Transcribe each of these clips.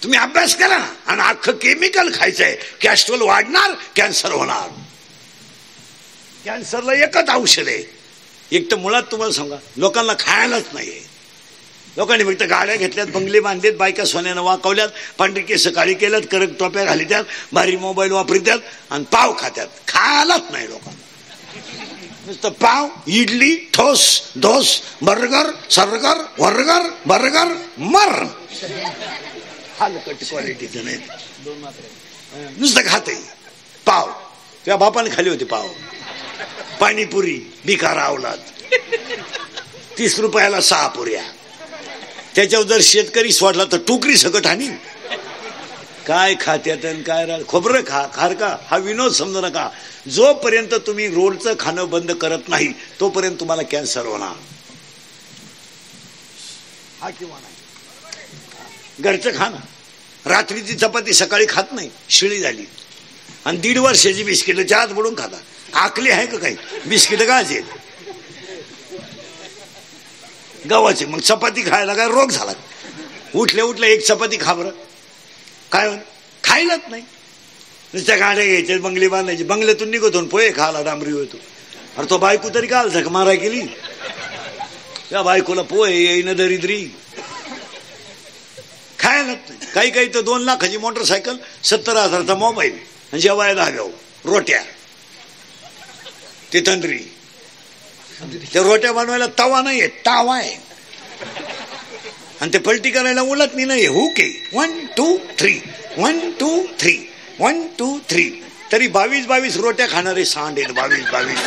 तुम्ही अभ्यास करा ना. आणि अख्खं केमिकल खायचंय. कॅस्ट्रोल वाढणार, कॅन्सर होणार. कॅन्सरला एकच औषध आहे. एक तर मुळात तुम्हाला सांगा, लोकांना खायलाच नाहीये. लोकांनी फक्त गाड्या घेतल्यात, बंगले बांधलेत, बायका सोन्यानं वाकवल्यात, पांढरी केस काळी केल्यात, करक टोप्या घालित्यात, भारी मोबाईल वापरत्यात आणि पाव खात्यात. खायलाच नाही लोकांना. नुसतं पाव, इडली, ठोस धोस, बर्गर सर्गर वर्गर बर्गर मर. हलकट क्वालिटीचं नाही, नुसतं खाते पाव. त्या बापाने खाली होती पाव. पाणीपुरी बिकार आवलात, 30 रुपयाला 6 पुऱ्या. त्याच्यावर जर शेतकरी सोडला तर टोकरी सकट हानी. काय खात्यात काय खोबरं खा खार का, हा विनोद समजू नका. जोपर्यंत तुम्ही रोलचं खाणं बंद करत नाही तोपर्यंत तुम्हाला कॅन्सर होणार. हा किंवा नाही. घरचं खाणं. रात्रीची चपाती सकाळी खात नाही, शिळी झाली. आणि 1.5 वर्षाची बिस्किट चहात बुडून खाता. आकली आहे का काही? बिस्किट गायचे गव्हाचे. मग चपाती खायला काय रोग झाला? उठल्या उठल्या एक चपाती खा बरं, काय खायलाच नाही. नुसत्या गाड्या घ्यायच्या, बंगली बांधायची, बंगल्यातून निघतो पोहे खायला डांबरी होतो. अरे तो बायको तरी काल झक मारा केली. त्या बायकोला पोहे येईन दरिद्री. खायलाच नाही. काही काही तर 2 लाखाची मोटरसायकल, 70,000चा मोबाईल आणि जेवायला हव्या रोट्या. ते तंद्री. त्या रोट्या बनवायला तवा नाहीये, तावा आहे. आणि ते पलटी करायला उलट नाही. हुक आहे. 1 2 3 1 2 3 1 2 3. तरी 22 रोट्या खाणारे सांड आहेत. 22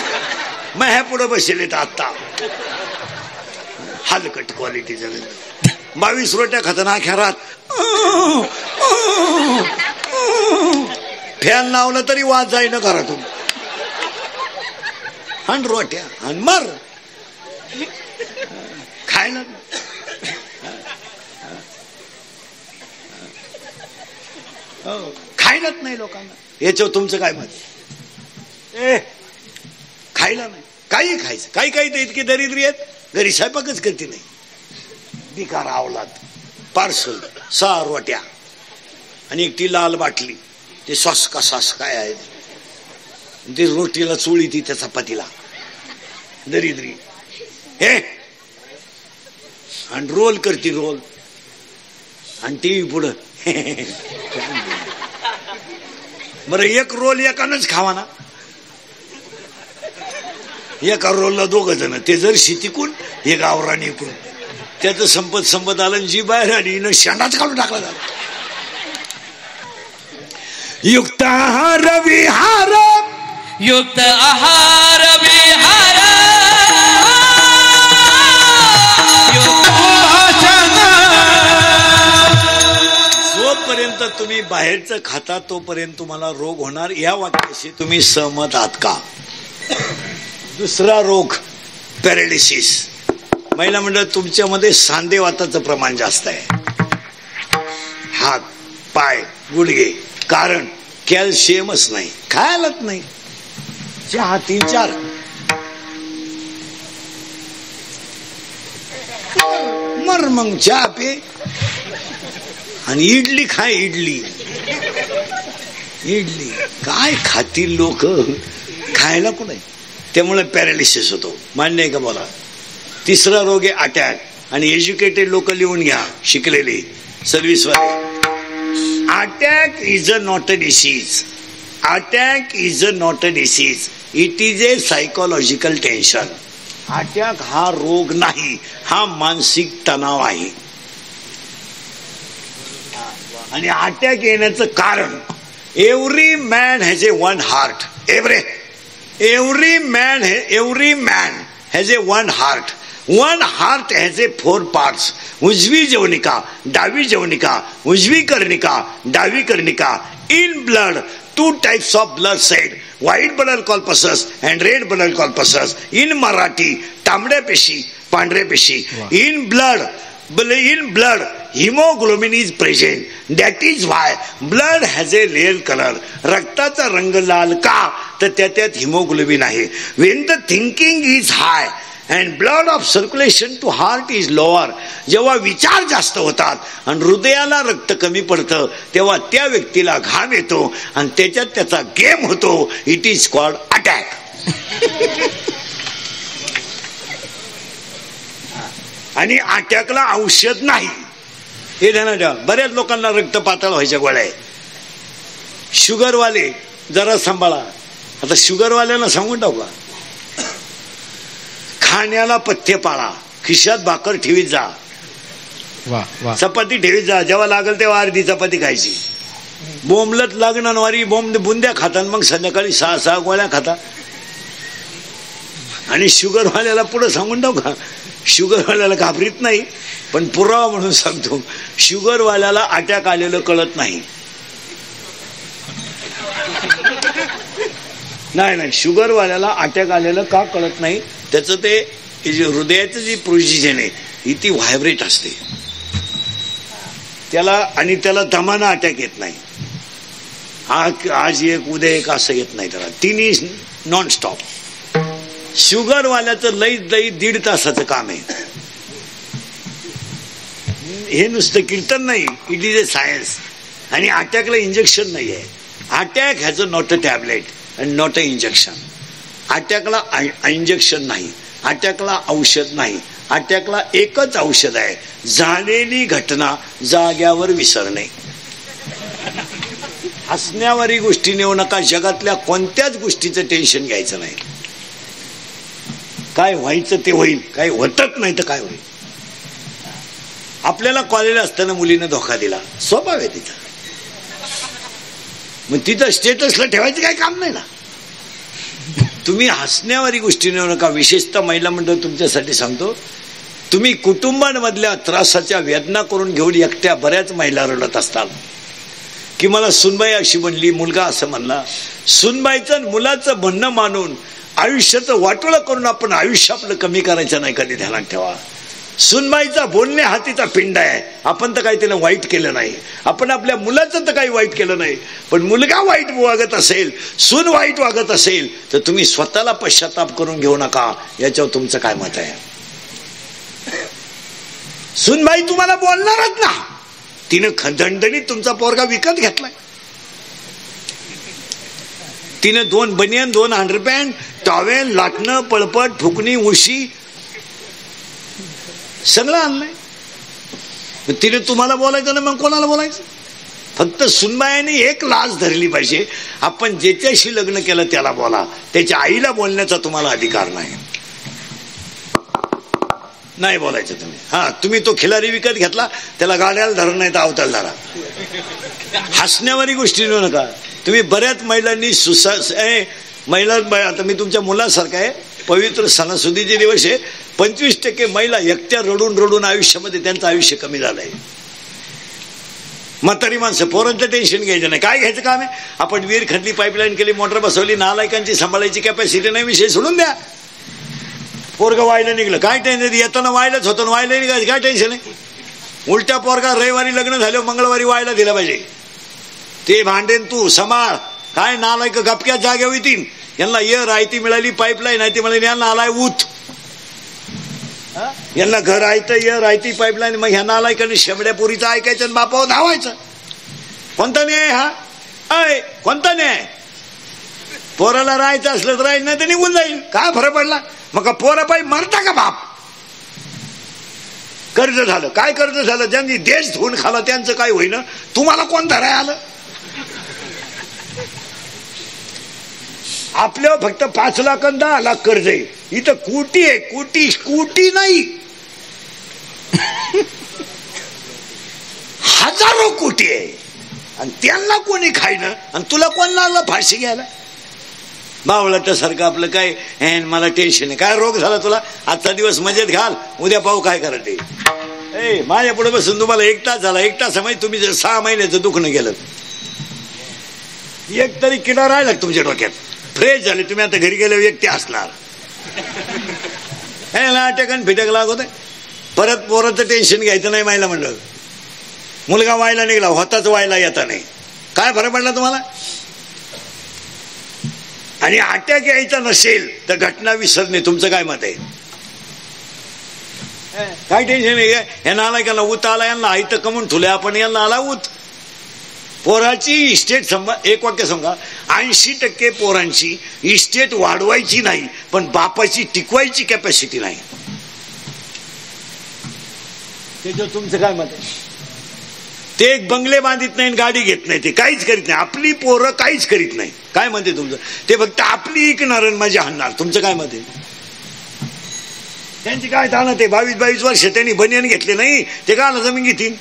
मग ह्या पुढे बसले आता. हलकट क्वालिटीचं. 22 रोट्या खाताना अख्या रात फॅन लावलं तरी वाज जाईना घरातून. आणि रोट्या आणि मर. खायला खायलाच नाही लोकांना. याच्यावर तुमचं काय मत? खायला नाही. काही खायचं. काही काही तर इतके दरिद्री आहेत घरी स्वयंपाकच करते नाही. बिकार आवलात. पार्सल 6 रोट्या आणि एक ती लाल बाटली. ते सॉस का सॉस काय आहे ते रोटीला चोळी ती त्या चपातीला दरिद्री. हे आणि रोल करती रोल आणि टीव्ही पुढं. बरं एक रोल एकानंच खावा ना. एका रोलला 2 जण. ते जर शितिकून हे गावरान इकून. त्याचं संपत आलं जी बाहेर आली न शेणाच काढून टाकला झाला. युक्त आहार विहार युक्त आहार विहार जोपर्यंत तुम्ही बाहेरचं खाता तोपर्यंत तुम्हाला रोग होणार. या वाक्याशी तुम्ही सहमत आहात का? दुसरा रोग पॅरालिसिस. महिला मंडळ तुमच्यामध्ये सांधेवाताचं प्रमाण जास्त आहे. हात पाय गुडघे. कारण कॅल्शियमच नाही. खायलाच नाही. चहा 3-4 मर. मग चहा पे आणि इडली खाय. इडली काय खातील लोक? खायला कुठे? त्यामुळे पॅरालिसिस होतो. मान्य आहे का बोला? तिसरा रोग आहे अटॅक. आणि एज्युकेटेड लोक लिहून घ्या, शिकलेले सर्व्हिसवाले. Attack is not a disease. Attack is not a disease. It is a psychological tension. Attack हा रोग नाही, हा मानसिक तणाव आहे. आणि अटॅक येण्याचं कारण every man has a 1 heart. Every man has a 1 heart. 1 heart has a 4 parts. उजवी जवनिका, डावी जवनिका, उजवी कर्णिका, डावी कर्णिका. In blood 2 types of blood cells, white blood corpuscles and red blood corpuscles. In Marathi, तांबड्या पेशी, पांढऱ्या पेशी. In blood hemoglobin is present. That is why blood has a real color. रक्ताचा रंग लाल का? तर त्यात हिमोग्लोबिन आहे. When the thinking is high and blood of circulation to heart is lower. जेव्हा विचार जास्त होतात आणि हृदयाला रक्त कमी पडतं तेव्हा त्या व्यक्तीला घाम येतो आणि त्याच्यात त्याचा गेम होतो. It is called attack. आणि अटॅकला औषध नाही हे ध्यानात ठेवा. बऱ्याच लोकांना रक्त पातळ व्हायच्या गोळ्या आहे. शुगरवाले जरा सांभाळा. आता शुगरवाल्यांना सांगून टाकू, खाण्याला पथ्य पाळा. खिशात भाकर ठेवीत जा, चपाती ठेवीत जा. जेव्हा लागेल तेव्हा अर्धी चपाती खायची. बोंबलत लागणारी बुंद्या खाता मग संध्याकाळी 6 गोळ्या खाता. आणि शुगरवाल्याला पुढे सांगून टाकू का, शुगरवाल्याला घाबरीत नाही पण पुरावा म्हणून सांगतो, शुगरवाल्याला अटॅक आलेलं कळत नाही. नाही, शुगरवाल्याला अटॅक आलेलं का कळत नाही, त्याचं ते हृदयाचं जी पोझिशन आहे ही ती व्हायब्रेट असते त्याला, आणि त्याला दमानं अटॅक येत नाही. आज एक उद्या एक असं येत नाही त्याला, तिन्ही नॉन स्टॉप. शुगरवाल्याचं लईत लई 1.5 तासाचं काम आहे. हे नुसतं कीर्तन नाही, इट इज ए सायन्स. आणि अटॅकला इंजेक्शन नाही आहे. Attack has a not a tablet and not a injection. अटॅकला इंजेक्शन नाही, अटॅकला औषध नाही. अटॅकला एकच औषध आहे, झालेली घटना जाग्यावर विसरणे. हसण्यावारी गोष्टी नेऊ नका. जगातल्या कोणत्याच गोष्टीचं टेन्शन घ्यायचं नाही. काय व्हायचं ते होईल, काय होतच नाही तर काय होईल. आपल्याला कॉलेजला असताना मुलीनं धोका दिला, स्वभाव आहे तिचा, मग तिथं स्टेटसला ठेवायचं काय काम नाही ना. तुम्ही हसण्यावारी गोष्टी नेऊ नका. विशेषतः महिला मंडळ तुमच्यासाठी सांगतो, तुम्ही कुटुंबांमधल्या त्रासाच्या वेदना करून घेऊन एकट्या बऱ्याच महिला रडत असतात की मला सुनबाई अशी म्हणली, मुलगा असं म्हणला. सुनबाईचं मुलाचं म्हणणं मानून आयुष्याचं वाटोळं करून आपण आयुष्य आपलं कमी करायचं नाही, कधी ध्यानात ठेवा. सुनबाईचा बोलणे हा तिचा पिंड आहे. आपण तर काही त्याला वाईट केलं नाही, आपण आपल्या मुलाचं तर काही वाईट केलं नाही. पण मुलगा वाईट वागत असेल, सून वाईट वागत असेल तर तुम्ही स्वतःला पश्चाताप करून घेऊ नका. याच्यावर तुमचं काय मत आहे? सुनबाई तुम्हाला बोलणारच ना. तिनं खंदणदणीत तुमचा पोरगा विकत घेतलाय. तिने 2 बनियन, 2 अंडरपॅन्ट, टॉवेल, लाटणं, पळपट, फुकणी, उशी सगळं आणलंय. तिने तुम्हाला बोलायचं ना, मग कोणाला बोलायचं? फक्त सुनबाईने एक लाज धरली पाहिजे, आपण ज्याच्याशी लग्न केलं त्याला बोला, त्याच्या आईला बोलण्याचा तुम्हाला अधिकार नाही. नाही बोलायचं तुम्ही. तुम्ही तो खिलारी विकत घेतला, त्याला गाड्याला धरून नाही तर अवताला धरा. हसण्यावारी गोष्टी नेऊ नका. तुम्ही बऱ्याच महिलांनी महिला, आता मी तुमच्या मुलासारखा आहे, पवित्र सणासुदीचे दिवस आहे. 25% महिला एकट्या रडून रडून आयुष्यामध्ये त्यांचं आयुष्य कमी झालंय. म्हातारी माणसं, पोरांचं टेन्शन घ्यायचं नाही. काय घ्यायचं काम आहे? आपण विहीर खणली, पाईपलाईन केली, मोटर बसवली, नालायकांची सांभाळायची कॅपॅसिटी नाही, विषय सोडून द्या. पोरगं वायला निघलं, काय टेन्शन? येताना वायलाच होतं, वायला निघायचं काय टेन्शन आहे? उलट्या पोरगा रविवारी लग्न झालं, मंगळवारी वायला दिलं पाहिजे. ते भांडेन तू सांभाळ. काय नालायक गपक्यात जाग्यावर येतील. यांना रायती मिळाली, पाईपलाईन आहे ती मिळाली, यांना आलाय ऊत. यांना घर आहे तर रायती पाईपलाईन. मग ह्या नालायकांनी शेमड्या पुरीचं ऐकायचं आणि बापावर धावायचं. कोणता न्याय हा? कोणता न्याय? पोराला राहायचं असलं तर राहील, नाही तर निघून जाईल. काय फरक पडला? मग का पोरा पायी मरता का बाप? कर्ज झालं, काय कर्ज झालं? ज्यांनी देश धुवून खाला त्यांचं काय होईना, तुम्हाला कोण धराय आलं? आपल्यावर फक्त 5 लाख आणि 10 लाख कर्ज आहे. इथं कोटी आहे, कोटी नाही, हजारो कोटी आहे. आणि त्यांना कोणी खायनं आणि तुला कोण लागला फाशी घ्यायला? बावळाच्या सारखं आपलं काय, मला टेन्शन आहे. काय रोग झाला तुला? आजचा दिवस मजेत घाल, उद्या पाहू काय करत ते. माझ्या पुढे बसून तुम्हाला 1 तास झाला, 1 तासामध्ये तुम्ही जर 6 महिन्याचं दुखणं गेलं, एक तरी किडा राहिला तुमच्या डोक्यात, फ्रेश झाले तुम्ही. आता घरी गेल्यावर एकटे असणार, अटॅकन फिटक लागत. परत पोराचं टेन्शन घ्यायचं नाही. महिला मंडळ, मुलगा व्हायला निघाला, होताच व्हायला येता नाही. काय फरक पडला तुम्हाला? आणि अटॅक यायचा नसेल तर घटना विसरणे. तुमचं काय मत आहे? काय टेन्शन आहे काय? यांना आला का ऊत आला, यांना आई तर कमून ठुले आपण, यांना आला ऊत. पोराची इस्टेट एक वाक्य सांगा, 80% पोरांची इस्टेट वाढवायची नाही, पण बापाची टिकवायची कॅपॅसिटी नाही. त्याच्यावर तुमचं काय मत आहे? ते एक बंगले बांधित नाही, गाडी घेत नाही, ते काहीच करीत नाही. आपली पोरं काहीच करीत नाही. काय म्हणते तुमचं? ते फक्त आपली इकणार आणि माझी हाणणार. तुमचं काय मत आहे? त्यांची काय ताण ते 22 वर्ष त्यांनी बनियान घेतले नाही, ते काय जमीन घेतील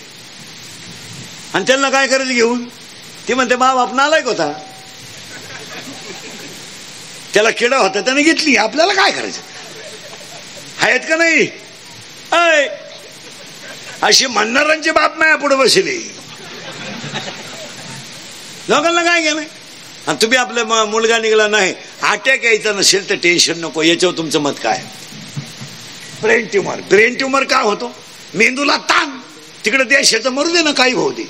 आणि त्यांना काय करायचं घेऊन? ते म्हणते बाप आपण आलाय होता, त्याला किडा होता त्याने घेतली, आपल्याला काय करायचं? आहेत का नाही? अशी म्हणणाऱ्यांचे बाप माया पुढे बसले. लोकांना काय गेलं? आणि तुम्ही आपला मुलगा निघाला नाही, अटॅक यायचा नसेल तर टेन्शन नको. याच्यावर तुमचं मत काय? Brain tumour. ब्रेन ट्युमर काय होतो? मेंदूला ताण. तिकडे देशाचं मरू दे ना, काही भाऊ दे,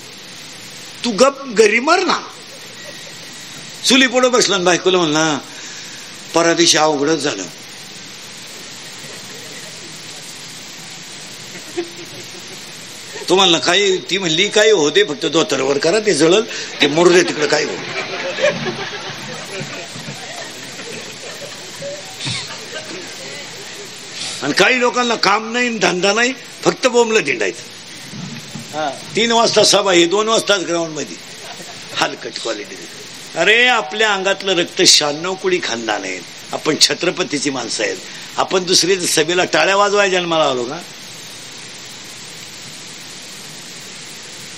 तू गप घरी मर ना. चुली पुढे बसला बायकोला म्हणला परदिवशी अवघडच झालं. तुम्हाला काही, ती म्हणली काही होते, फक्त धोतरवर करा, ते जळल, ते मरू दे तिकडे, काय हो. आणि काही लोकांना काम नाही, धंदा नाही, फक्त बोंबलं धिंडायचं. 3 वाजता सभा आहे, 2 वाजताच ग्राउंड मध्ये. हलकट क्वालिटी. अरे आपल्या अंगातलं रक्त 96 कोटी खानदान आहे. आपण छत्रपतीची माणसं आहेत. आपण दुसऱ्या सभेला टाळ्या वाजवाय जन्माला आलो का?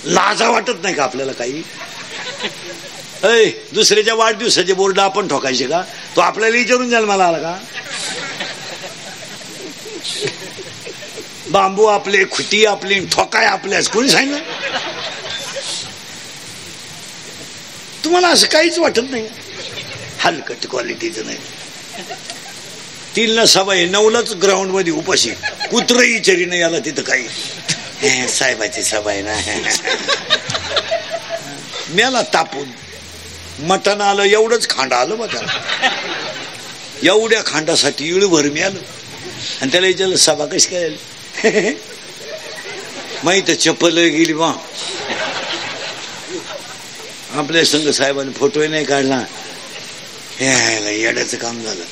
लाजा वाटत नाही का आपल्याला काही? दुसऱ्याच्या वाढदिवसाचे बोर्ड आपण ठोकायचे का? तो आपल्याला विचारून जन्माला आला का? बांबू आपले, खुटी आपली, ठोकाय आपल्याच, कोणी सांगितलं? तुम्हाला असं काहीच वाटत नाही? हलकट क्वालिटीचं नाही. 3ला सभा आहे, 9लाच ग्राउंड मध्ये उपाशी, कुत्रही चरी नाही आला तिथं. काही साहेबाची सभा आहे ना, मेला तापून. मटण आलं, एवढंच खांड आलं बघा, एवढ्या खांडासाठी इळभर मिळालं. आणि त्याला विचारलं सभा कशी काय? माहित चप्पल गेली बा. आपल्या संघ साहेबांनी फोटोही नाही काढला. हे येड्याचं काम झालं.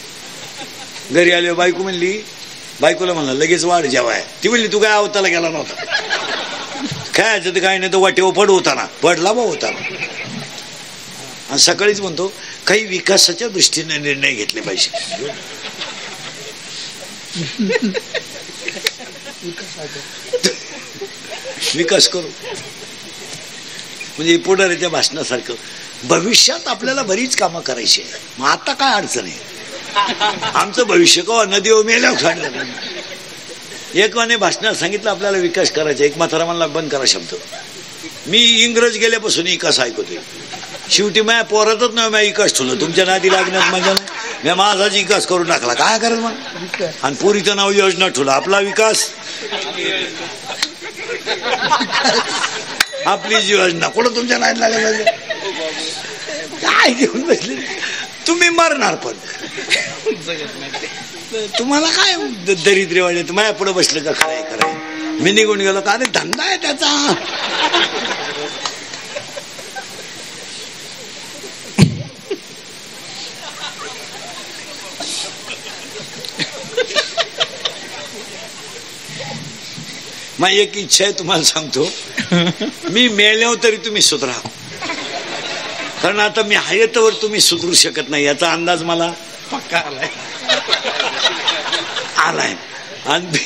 घरी आले, बायको म्हणली, बायकोला म्हणला लगेच वाढ जेवाय. ती म्हणली तू काय अवताला गेला नव्हता, खायचं तर काय नाही, तो वाटेवर पड होता ना, पडला बा होता. आणि सकाळीच म्हणतो काही विकासाच्या दृष्टीने निर्णय घेतले पाहिजे. विकास करू म्हणजे पुढाऱ्याच्या भाषणासारखं. भविष्यात आपल्याला बरीच कामं करायची आहे. मग आता काय अडचण आहे? आमचं भविष्य कवा नदीवर मेल्यावर काढलं. एक माने भाषणात सांगितलं आपल्याला विकास करायचा. एक म्हातारा म्हणला बंद करा शब्द. मी इंग्रज गेल्यापासून विकास ऐकतोय. शेवटी माझ्या पोरातच नाही माझ्या विकास ठेवलं. तुमच्या नादी लागण्यात माझ्या मी माझाच विकास करून टाकला. काय करेल मग? आणि पुरीचं नाव योजना ठेवलं. आपला विकास आपली जी योजना कुठं तुमच्या नादी लागला? काय घेऊन बसले तुम्ही? मरणार पण तुम्हाला काय दरिद्री वाढले? माझ्या पुढे बसलं का? खरंय खरंय. मी निघून गेलो का? अरे धंदा आहे त्याचा. माझी एक इच्छा आहे तुम्हाला सांगतो. मी मेल्यावर तरी तुम्ही सुधरा. कारण आता मी आहे तर तुम्ही सुधरू शकत नाही याचा अंदाज मला पक्का आलाय. आणि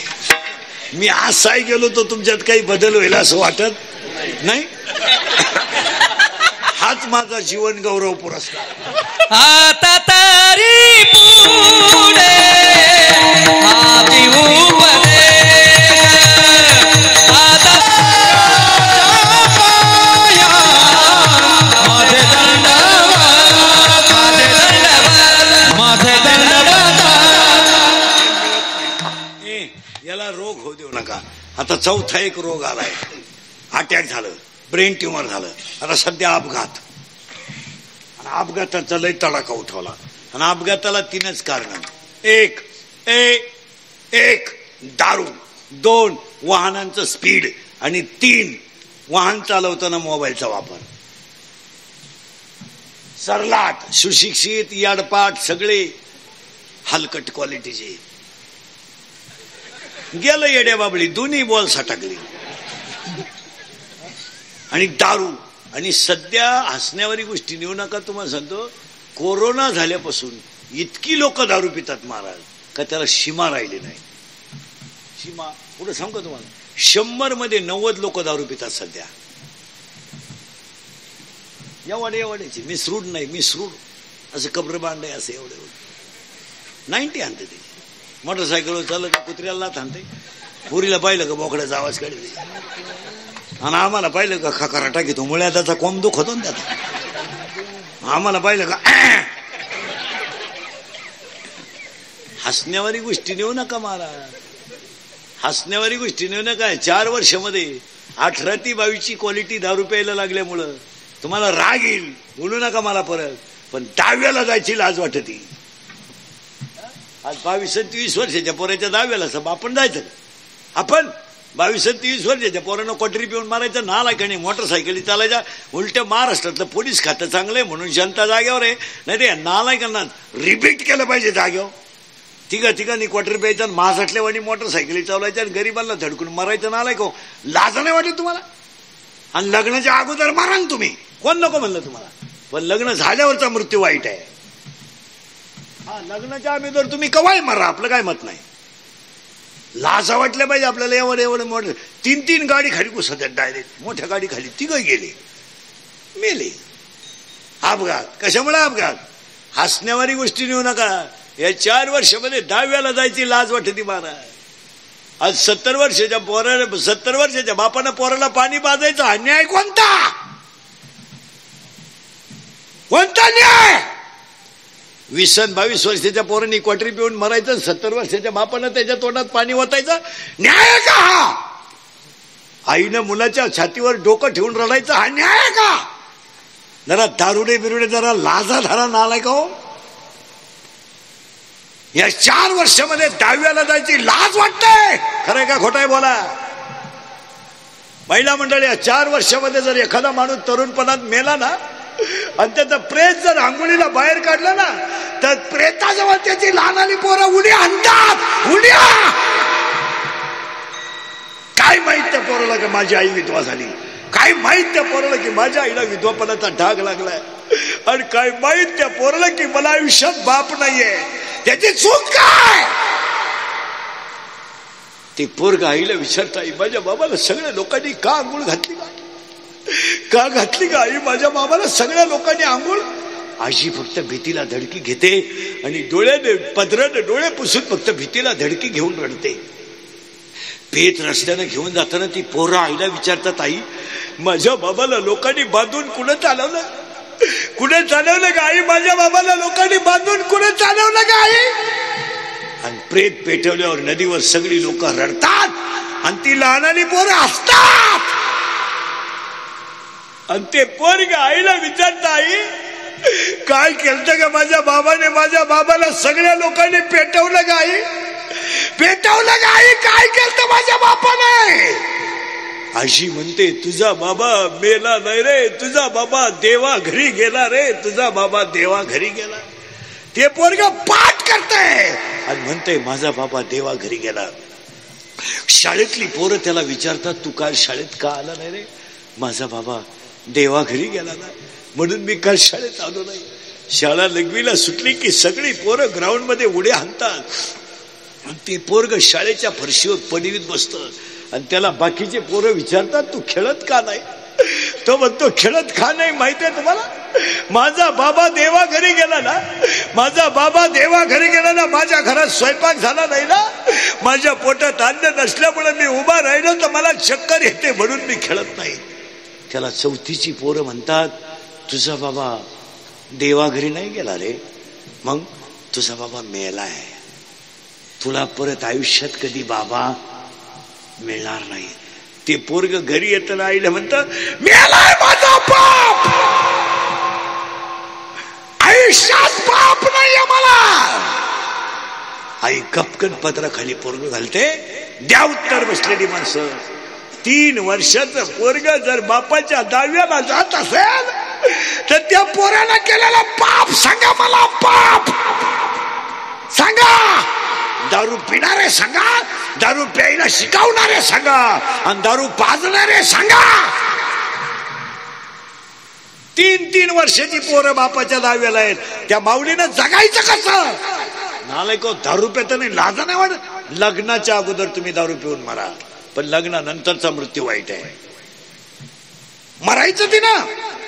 मी असाही गेलो तर तुमच्यात काही बदल होईल असं वाटत नाही. हाच माझा जीवन गौरव पुरस्कार. आता तरी पुढे याला रोग होऊ देऊ नका. आता चौथा एक रोग आलाय. अटॅक झालं, ब्रेन ट्युमर झालं. आता सध्या अपघात. आणि अपघाताचा लय तडाखा उठवला. आणि अपघाताला 3च कारण. एक दारू. 2 वाहनांचं स्पीड आणि 3 वाहन चालवताना मोबाईलचा वापर. सरलाट, सुशिक्षित, याडपाट सगळे हलकट क्वालिटीचे. गेलं येड्या बाबळी, दोन्ही बॉल सटकली. आणि दारू. आणि सध्या हसण्यावारी गोष्टी नेऊ नका, तुम्हाला सांगतो कोरोना झाल्यापासून इतकी लोक दारू पितात महाराज का त्याला सीमा राहिली नाही. सीमा पुढे सांगू का तुम्हाला, 100 मध्ये 90 लोक दारू पितात सध्या. एवढ्याची मिसरूड नाही, मिसरूड असं कब्र बांध आहे असं एवढं 90 आणते ते. मोटरसायकलवर चाललं का कुत्र्याला थांबते, पुरीला पाहिलं का बोकड्याचा आवाज काढते, आणि आम्हाला पाहिलं का खकाराटा घेतो मुळ्या त्याचा कोंब दुख होतो ना त्याचा. आम्हाला पाहिलं का हसण्यावारी गोष्टी नेऊ नका महाराज, हसण्यावारी गोष्टी नेऊ नका. 4 वर्षामध्ये 18 ते 22ची क्वालिटी दारू प्यायला लागल्यामुळं तुम्हाला राग येईल, बोलू नका मला परत, पण 10व्याला जायची लाज वाटती. आज 22 आणि 23 वर्षाच्या पोराच्या 10व्याला सब आपण जायचं. आपण 22 आणि 23 वर्षाच्या पोरांना क्वाटरी पिऊन मारायचं नालायकाने मोटरसायकली चालायच्या. उलट्या महाराष्ट्रातलं पोलीस खातं चांगलंय म्हणून जनता जागेवर आहे, नाही ते नालायकांना रिपीट केलं पाहिजे जागेवर. तिघांनी क्वार्टर प्यायचं आणि महासाठल्यावानी मोटरसायकली चालवायच्या आणि गरीबांना धडकून मारायचं नालायक. लाज नाही वाटत तुम्हाला? आणि लग्नाच्या अगोदर मारा ना तुम्ही, कोण नको म्हणलं तुम्हाला, पण लग्न झाल्यावरचा मृत्यू वाईट आहे. हा, लग्नाच्या अगोदर तुम्ही कवाय मारा, आपलं काय मत नाही. लाजा वाटल्या पाहिजे आपल्याला. एवढं मोठं 3 गाडी खाली घुसतात डायरेक्ट, मोठ्या गाडी खाली 3 गेले, मेले. अपघात कशामुळे अपघात? हसण्यावारी गोष्टी नेऊ नका. या 4 वर्षामध्ये 10व्याला जायची लाज वाटते महाराज. आज 70 वर्षाच्या बापानं पोराला पाणी पाजायचं, अन्याय कोणता? कोणता न्याय? 20 आणि 22 वर्षाच्या पोरांनी क्वाटरी पिऊन मरायचं, 70 वर्षाच्या बापानं त्याच्या तोंडात पाणी ओतायचं, न्याय का हा? आईनं मुलाच्या छातीवर डोकं ठेवून रडायचं, हा न्याय का? जरा दारुडे बिरुडे जरा लाजा धरा नालाय का हो. या 4 वर्षामध्ये 10व्याला जायची लाज वाटते. खरंय का खोटाय बोला? महिला मंडळी, या 4 वर्षामध्ये जर एखादा माणूस तरुणपणात मेला ना आणि त्याचं प्रेत जर आंघोळीला बाहेर काढलं ना, तर प्रेताजवळ त्याची लहानाली पोरं उडी आणतात. उड्या काय माहित त्या पोराला की माझी आई विधवा झाली, काय माहित त्या पोराला की माझ्या आईला विधवापणाचा डाग लागलाय, आणि काय माहित त्या पोराला की मला आयुष्यात बाप नाहीये. त्याची चूक काय? ते पोरग आईला विचारता, आई माझ्या बाबाला सगळ्या लोकांनी का आंघोळ घातली का घातली का? आई माझ्या बाबाला सगळ्या लोकांनी आंघोळ. आजी फक्त भीतीला धडकी घेते आणि डोळ्याने पदराने डोळे पुसून फक्त भीतीला धडकी घेऊन रडते. पेट रस्त्यानं घेऊन जाताना ती पोरं आईला विचारतात, आई माझ्या बाबाला लोकांनी बांधून कुठं चालवलं? कुठे चालवलं का आई? माझ्या बाबाला लोकांनी बांधून कुठे चालवलं का आई? आणि प्रेत पेटवल्यावर नदीवर सगळी लोक रडतात आणि ती लहानाली पोरं हसतात. आणि ते पोरग आईला विचारतं, आई काय केलं का माझ्या बाबाने? माझ्या बाबाला सगळ्या लोकांनी पेटवलं का आई? पेटवलं का आई? काय केलं माझ्या बापाने? आजी म्हणते, तुझा बाबा मेला नाही रे, तुझा बाबा देवा घरी गेला रे, तुझा बाबा देवा घरी गेला. ते पोरग पाठ करतंय आणि म्हणते माझा बाबा देवा घरी गेला. शाळेतली पोरं त्याला विचारतात, तू काल शाळेत का आला नाही रे? माझा बाबा देवा घरी गेला ना, म्हणून मी काल शाळेत आलो नाही. शाळा लघवीला सुटली की सगळी पोरं ग्राउंड मध्ये उड्या हाणतात आणि ते पोरग शाळेच्या फरशीवर पडवीत बसतं आणि त्याला बाकीचे पोरं विचारतात, तू खेळत का नाही? तो म्हणतो, खेळत का नाही माहितीये तुम्हाला? माझा बाबा देवा घरी गेला ना, माझा बाबा देवा घरी गेला ना, माझ्या घरात स्वयंपाक झाला नाही ना, माझ्या पोटात अन्न नसल्यामुळे मी उभा राहिलो तर मला चक्कर येते म्हणून मी खेळत नाही. त्याला 4थीची पोरं म्हणतात, तुझा बाबा देवा घरी नाही गेला रे, मग तुझा बाबा मेलाय, तुला परत आयुष्यात कधी बाबा मिळणार नाही. ते पोरग घरी येताना आईला म्हणतं, मेलाय माझा बाप, आयुष्यात बाप नाहीये मला. आई कपकन पत्राखाली पोरग घालते द्या उत्तर बसलेली माणसं. 3 वर्षाचं पोरग जर बापाच्या दाव्याला जात असेल तर त्या पोरानं केलेला पाप सांगा मला. पाप सांगा. दारू पिणारे सांगा, दारू प्यायला शिकवणारे सांगा, आणि दारू पाजणारे सांगा. 3 वर्षाची पोरं बापाच्या दाव्याला आहेत. त्या माऊलीनं जगायचं कसं? नालायक दारू पिता नाही, लाजा नाही वाटत. लग्नाच्या अगोदर तुम्ही दारू पिऊन मरा, पण लग्नानंतरचा मृत्यू वाईट आहे. मरायचं तिनं,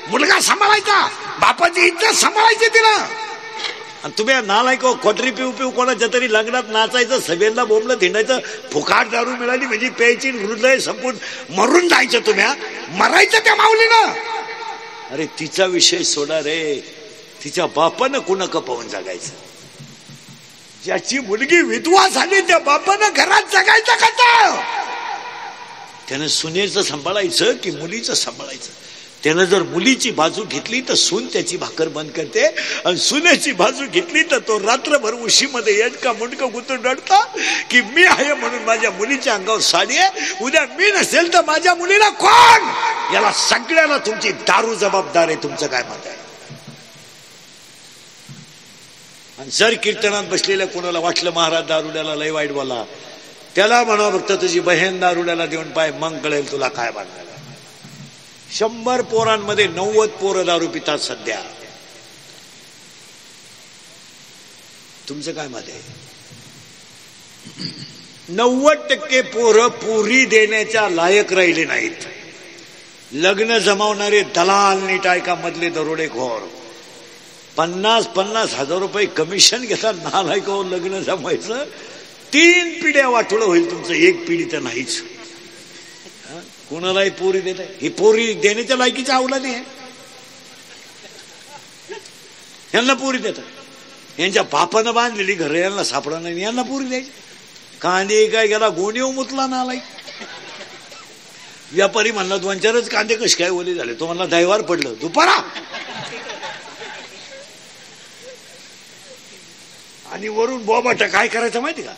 मुलगा सांभाळायचा, बापाची इज्जत सांभाळायची तिनं. आणि तुम्ही नालायक खोटरी पिऊ पिऊ कोणाच्या तरी लग्नात नाचायचं, सभेला बोंबलं धिंडायचं. फुकाट दारू मिळाली म्हणजे प्यायची, हृदय संपून मरून जायचं. तुम्ही मरायचं त्या माऊलीनं. अरे तिचा विषय सोडा रे, तिच्या बापानं कुणक पाहून जगायचं. ज्याची मुलगी विधवा झाली त्या बापानं घरात जगायचं कसं? त्यानं सुनेचं सांभाळायचं की मुलीचं सांभाळायचं? त्यानं जर मुलीची बाजू घेतली तर सून त्याची भाकर बंद करते, आणि सुनेची बाजू घेतली तर तो रात्रभर उशीमध्ये येडका मुंडका गुंतून रडता की मी आहे म्हणून माझ्या मुलीच्या अंगावर साडी आहे, उद्या मी नसेल तर माझ्या मुलीला कोण? याला सगळ्याला तुमची दारू जबाबदार आहे. तुमचं काय मत आहे? आणि जर कीर्तनात बसलेल्या कोणाला वाटलं महाराज दारुड्याला लय वाईट बोला, त्याला म्हणा फक्त तुझी बहीण दारुड्याला देऊन पाय, मग कळेल तुला काय बांधायला. 100 पोरांमध्ये 90 पोरं दारू पितात सध्या. तुमचं काय मत आहे? 90% पोरं पोरी देण्याच्या लायक राहिले नाहीत. लग्न जमावणारे दलाल नीट ऐका मधले दरोडेखोर 50-50 हजार रुपये कमिशन घेतात. नालायक लग्न जमायचं. 3 पिढ्या वाटोळं होईल तुमचं, 1 पिढी तर नाहीच. कोणालाही पोरी देत आहे, ही पोरी देण्याच्या लायकीच्या अवलादी आहे. यांना पोरी देतात. यांच्या बापानं बांधलेली घर यांना सापडा नाही, यांना पोरी द्यायची. कांदे काय गेला गोणीव मुतला नालायक. व्यापारी म्हणला 2-4च कांदे कसे काय ओले झाले, तो म्हणला दैवार पडलं दुपारा. आणि वरून बोबाटा काय करायचं माहिती का?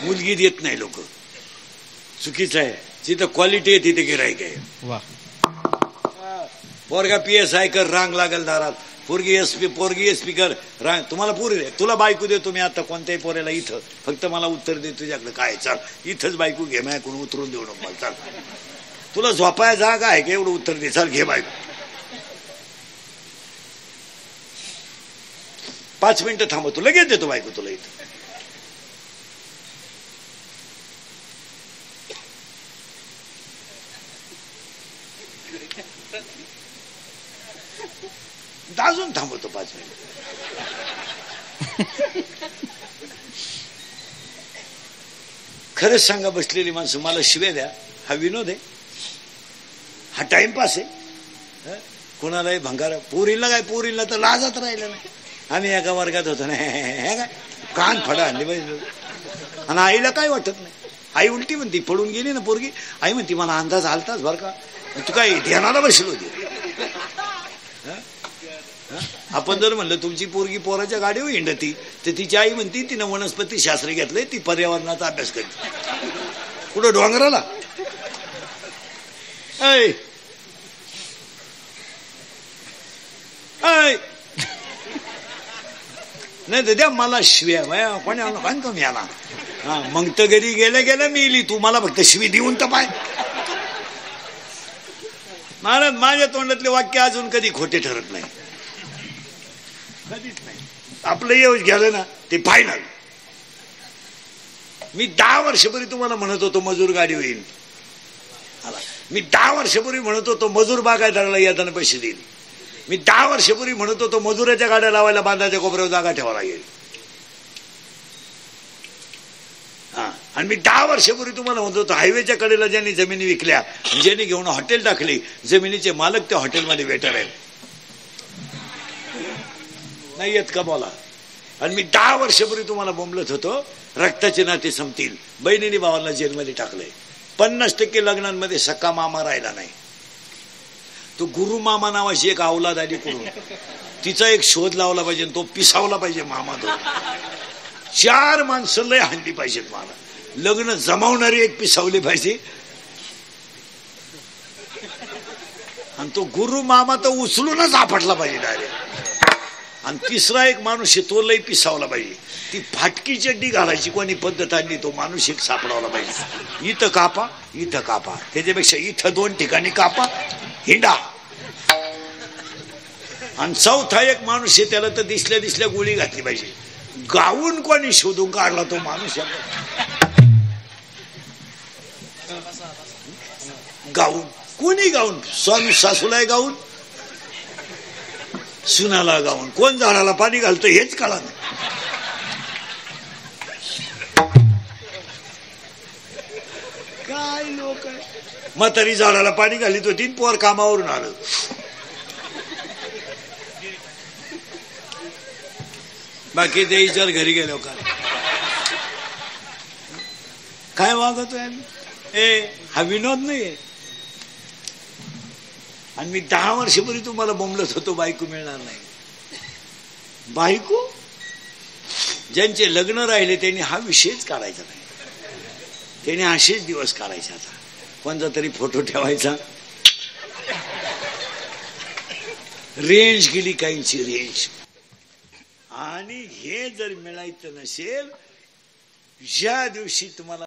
मुलगी देत नाही लोक, चुकीचं आहे. जिथं क्वालिटी आहे तिथे गिराईक आहे. पोरगा PSI कर, रांग लागल दारात. पोरगी एसपी कर, रांग. तुम्हाला पोरी दे, तुला बायको देतो मी आता कोणत्याही पोऱ्याला इथं, फक्त मला उत्तर दे तुझ्याकडे काय. चाल इथंच बायको घे, माझ्याकडून उतरून देऊ नको मला. चाल तुला झोपाया जागा आहे का? एवढं उत्तर दे, चाल घे बायको. 5 मिनिटं थांबतो, लगेच देतो बायको तुला इथं. अजून थांबवतो 5 मिनिट. खरंच सांगा बसलेली माणसं, मला शिव्या द्या. हा विनोद आहे, हा टाइमपास आहे. कोणालाही भंगार. पोरीला काय, पोरीला तर लाजत राहिलं नाही. आम्ही एका वर्गात होतो ना, कान फडा आणले पाहिजे. आणि आईला काय वाटत नाही. आई उलटी म्हणती, पडून गेली ना पोरगी. आई म्हणती मला अंदाज आलताच बरं का, तू काय ध्यानाला बसलो होती. आपण जर म्हणलं तुमची पोरगी पोराच्या गाडीवर हिंडती, तर तिची आई म्हणती तिनं वनस्पती शास्त्र घेतलंय, ती पर्यावरणाचा अभ्यास करते. कुठं डोंगराला? नाही तर द्या मला शिव्या. कोणी बांधतो मी याला. हा मग तर घरी गेल्या गेल्या मी इली, तू मला फक्त शिवी देऊन तर पाय. महाराज माझ्या तोंडातले वाक्य अजून कधी खोटे ठरत नाही, कधीच नाही. आपलं येऊच गेलं ना ते फायनल. मी 10 वर्षापूर्वी तुम्हाला म्हणत होतो मजूर गाडी होईल. मी 10 वर्षापूर्वी म्हणत होतो मजूर बागायदाराला येताना पैसे देईल. मी 10 वर्षापूर्वी म्हणत होतो मजुराच्या गाड्या लावायला बांधाच्या कोपऱ्यावर जागा ठेवा लागेल. आणि मी 10 वर्षापूर्वी तुम्हाला म्हणत होतो हायवेच्या कडेला ज्यांनी जमिनी विकल्या, ज्यांनी घेऊन हॉटेल टाकली, जमिनीचे मालक त्या हॉटेलमध्ये वेटर आहेत. नाही येत का बोला? आणि मी 10 वर्षापूर्वी तुम्हाला बोंबलत होतो रक्ताचे नाते संपतील, बहिणीने भावाला जेलमध्ये टाकलंय. 50% लग्नांमध्ये सक्का मामा राहिला नाही. तो गुरु मामा नावाची एक अवलाद आली करून, तिचा एक शोध लावला पाहिजे, तो पिसावला पाहिजे मामा. 4 माणसं लय हाणली पाहिजेत मला. लग्न जमावणारी एक पिसावली पाहिजे. आणि तो गुरु मामा तर उचलूनच आपटला पाहिजे डायरेक्ट. आणि तिसरा एक माणूस आहे तो लई पिसावला पाहिजे. ती फाटकी चड्डी घालायची कोणी पद्धत आणली तो माणूस एक सापडावला पाहिजे. इथं कापा इथं कापा, त्याच्यापेक्षा इथं 2 ठिकाणी कापा, हिंडा. आणि चौथा एक माणूस आहे त्याला तर दिसल्या दिसल्या गोळी घातली पाहिजे. गाऊन कोणी शोधून काढला तो माणूस. गाऊन कोणी गाऊन, स्वामी सासूला गाऊन, सुनाला गाऊन, कोण झाडाला पाणी घालतं हेच कळा नाही. काय लोक आहे. म्हातारी झाडाला पाणी घालीत होती, पोर कामावरून आलं. बाकी ते विचार घरी गेलो का काय वागतोय आम्ही. हा विनोद नाहीये. आणि मी 10 वर्षापूर्वी तुम्हाला बोंबलत होतो बायको मिळणार नाही. बायको ज्यांचे लग्न राहिले त्यांनी हा विषयच काढायचा नाही. त्यांनी असेच दिवस काढायचे. आता कोणता तरी फोटो ठेवायचा. रेंज गेली काहींची रेंज. आणि हे जर मिळायचं नसेल ज्या दिवशी तुम्हाला